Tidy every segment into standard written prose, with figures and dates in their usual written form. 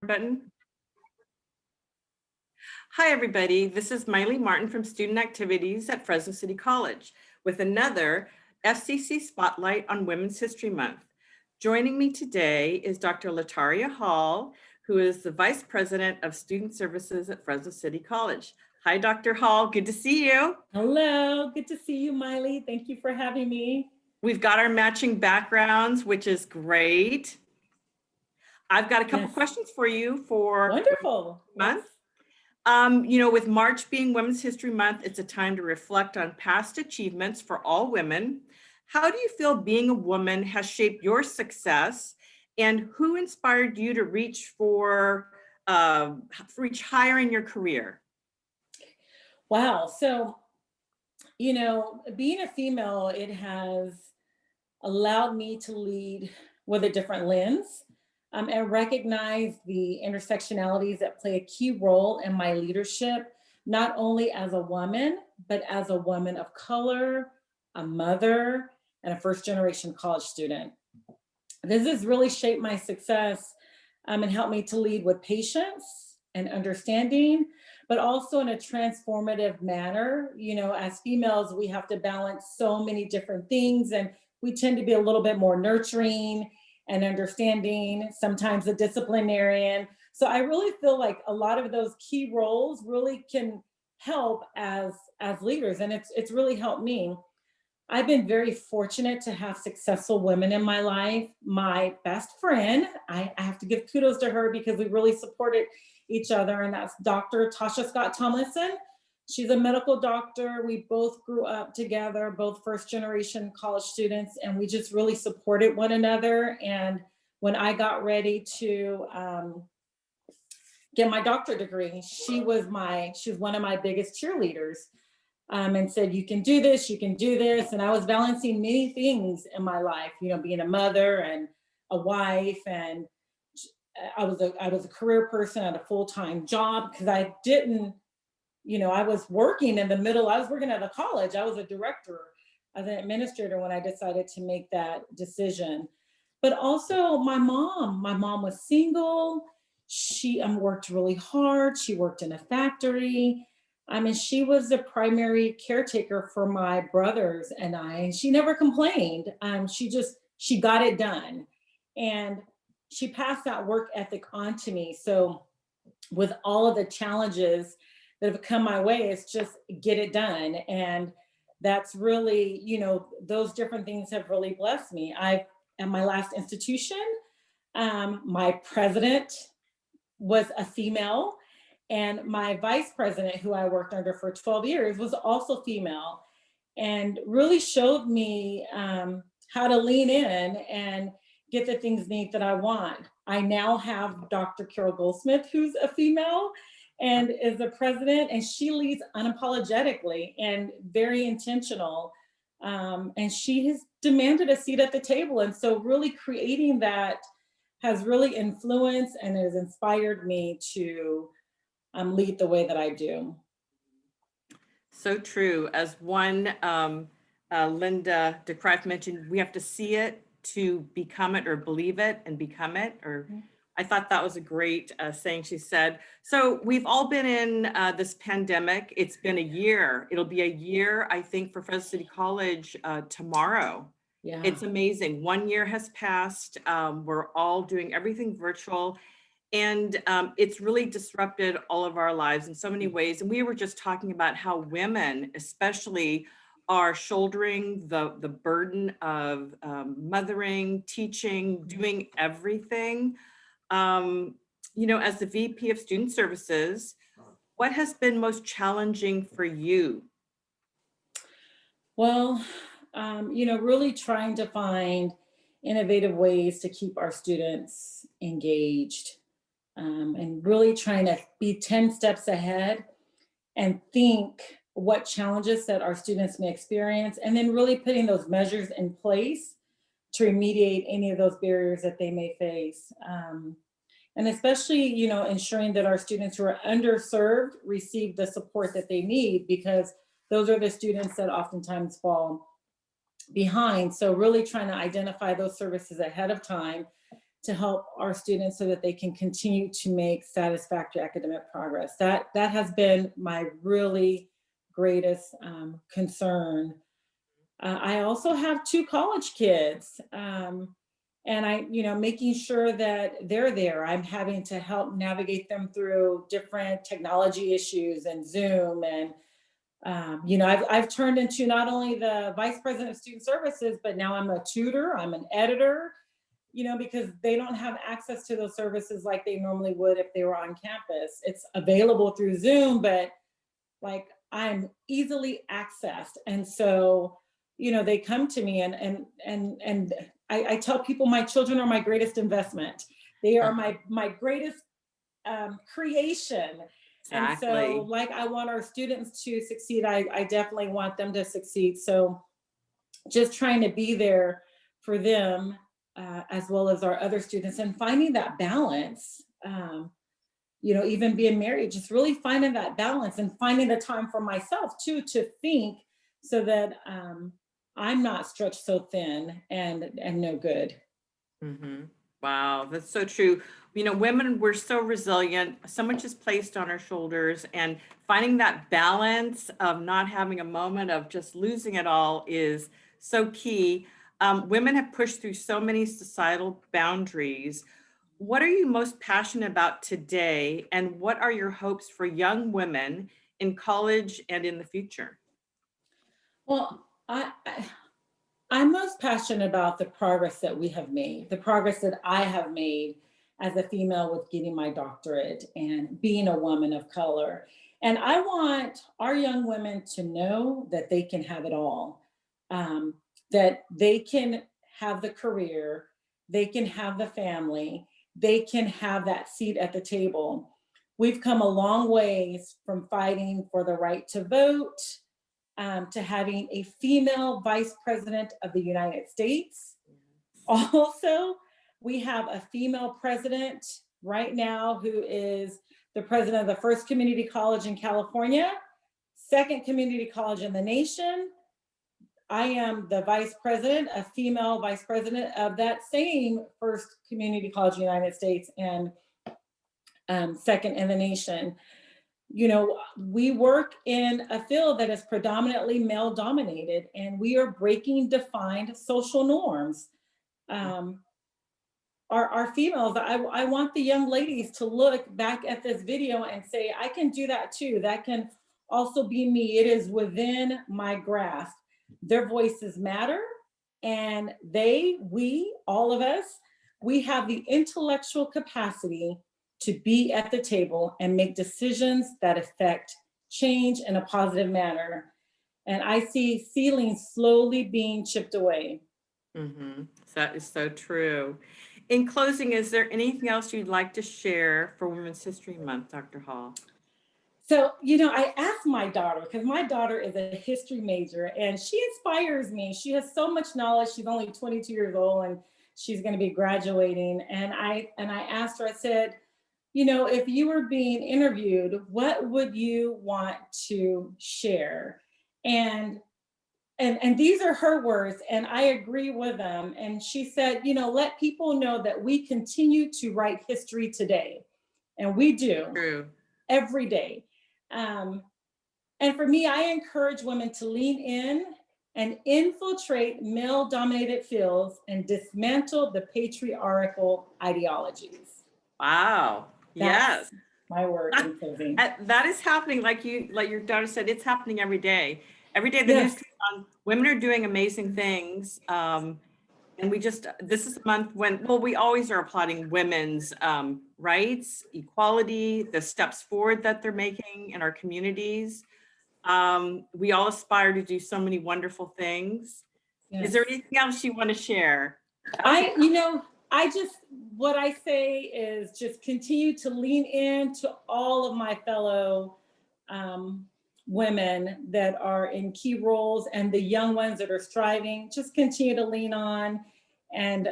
Button. Hi, everybody. This is Miley Martin from Student Activities at Fresno City College with another FCC Spotlight on Women's History Month. Joining me today is Dr. Lataria Hall, who is the Vice President of Student Services at Fresno City College. Hi, Dr. Hall. Good to see you. Hello. Good to see you, Miley. Thank you for having me. We've got our matching backgrounds, which is great. I've got a couple questions for you for Wonderful month. With March being Women's History Month, it's a time to reflect on past achievements for all women. How do you feel being a woman has shaped your success, and who inspired you to reach higher in your career? Wow. So, being a female, it has allowed me to lead with a different lens. And recognize the intersectionalities that play a key role in my leadership, not only as a woman, but as a woman of color, a mother, and a first-generation college student. This has really shaped my success and helped me to lead with patience and understanding, but also in a transformative manner. As females, we have to balance so many different things, and we tend to be a little bit more nurturing and understanding, sometimes a disciplinarian. So I really feel like a lot of those key roles really can help as leaders, and it's really helped me. I've been very fortunate to have successful women in my life. My best friend, I have to give kudos to her because we really supported each other, and that's Dr. Tasha Scott Tomlinson. She's a medical doctor. We both grew up together, both first generation college students, and we just really supported one another. And when I got ready to get my doctorate degree, she was one of my biggest cheerleaders, and said, you can do this, you can do this. And I was balancing many things in my life, being a mother and a wife, and I was a career person at a full-time job because I didn't. I was working in the middle. I was working at a college. I was a director, as an administrator when I decided to make that decision. But also my mom was single. She worked really hard. She worked in a factory. She was the primary caretaker for my brothers and I, and she never complained. She got it done. And she passed that work ethic on to me. So with all of the challenges that have come my way, it's just get it done. And that's really, those different things have really blessed me. At my last institution, my president was a female, and my vice president, who I worked under for 12 years, was also female, and really showed me how to lean in and get the things neat that I want. I now have Dr. Carol Goldsmith, who's a female, and is the president, and she leads unapologetically and very intentional. And she has demanded a seat at the table. And so really creating that has really influenced and has inspired me to lead the way that I do. So true. As one Linda DeCrife mentioned, we have to see it to become it, or believe it and become it, or I thought that was a great saying she said. So we've all been in this pandemic. It's been a year. It'll be a year, I think, for Fresno City College tomorrow. Yeah. It's amazing. 1 year has passed. We're all doing everything virtual. And it's really disrupted all of our lives in so many ways. And we were just talking about how women, especially, are shouldering the burden of mothering, teaching, doing everything. As the VP of Student Services, what has been most challenging for you? Well, really trying to find innovative ways to keep our students engaged, and really trying to be 10 steps ahead and think what challenges that our students may experience, and then really putting those measures in place to remediate any of those barriers that they may face. And especially, ensuring that our students who are underserved receive the support that they need, because those are the students that oftentimes fall behind. So really trying to identify those services ahead of time to help our students so that they can continue to make satisfactory academic progress. That has been my really greatest concern. I also have 2 college kids, and making sure that they're there. I'm having to help navigate them through different technology issues and Zoom, and I've turned into not only the vice president of student services, but now I'm a tutor, I'm an editor, because they don't have access to those services like they normally would if they were on campus. It's available through Zoom, but like I'm easily accessed. And so, they come to me, and I tell people my children are my greatest investment. They are my greatest creation. And Exactly. so, like, I want our students to succeed. I definitely want them to succeed. So just trying to be there for them, as well as our other students, and finding that balance. Even being married, just really finding that balance and finding the time for myself too, to think, so that I'm not stretched so thin and no good. Mm-hmm. Wow, that's so true. Women, we're so resilient. So much is placed on our shoulders, and finding that balance of not having a moment of just losing it all is so key. Women have pushed through so many societal boundaries. What are you most passionate about today, and what are your hopes for young women in college and in the future? Well, I'm most passionate about the progress that we have made, the progress that I have made as a female with getting my doctorate and being a woman of color. And I want our young women to know that they can have it all, um, that they can have the career, they can have the family, they can have that seat at the table. We've come a long ways from fighting for the right to vote, to having a female vice president of the United States. Also, we have a female president right now who is the president of the first community college in California, second community college in the nation. I am the vice president, a female vice president of that same first community college in the United States, and second in the nation. We work in a field that is predominantly male dominated, and we are breaking defined social norms. Our females, I want the young ladies to look back at this video and say, I can do that too. That can also be me. It is within my grasp. Their voices matter, and all of us, we have the intellectual capacity to be at the table and make decisions that affect change in a positive manner. And I see ceilings slowly being chipped away. Mm-hmm. That is so true. In closing, is there anything else you'd like to share for Women's History Month, Dr. Hall? So, I asked my daughter, because my daughter is a history major and she inspires me. She has so much knowledge. She's only 22 years old and she's going to be graduating. And I asked her, I said, if you were being interviewed, what would you want to share? And these are her words, and I agree with them. And she said, let people know that we continue to write history today. And we do. True. Every day. And for me, I encourage women to lean in and infiltrate male dominated fields and dismantle the patriarchal ideologies. Wow. Yes. That's my word in closing. That is happening, like your daughter said, it's happening every day. Every day the news Yes. comes on, women are doing amazing things. And this is a month when, well, we always are applauding women's rights, equality, the steps forward that they're making in our communities. We all aspire to do so many wonderful things. Yes. Is there anything else you want to share? What I say is just continue to lean into all of my fellow women that are in key roles, and the young ones that are striving, just continue to lean on. And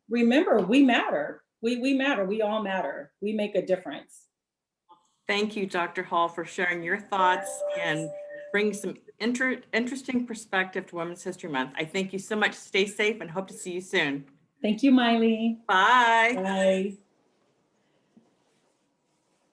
remember, we matter. We matter. We all matter. We make a difference. Thank you, Dr. Hall, for sharing your thoughts and bringing some interesting perspective to Women's History Month. I thank you so much. Stay safe and hope to see you soon. Thank you, Miley. Bye. Bye.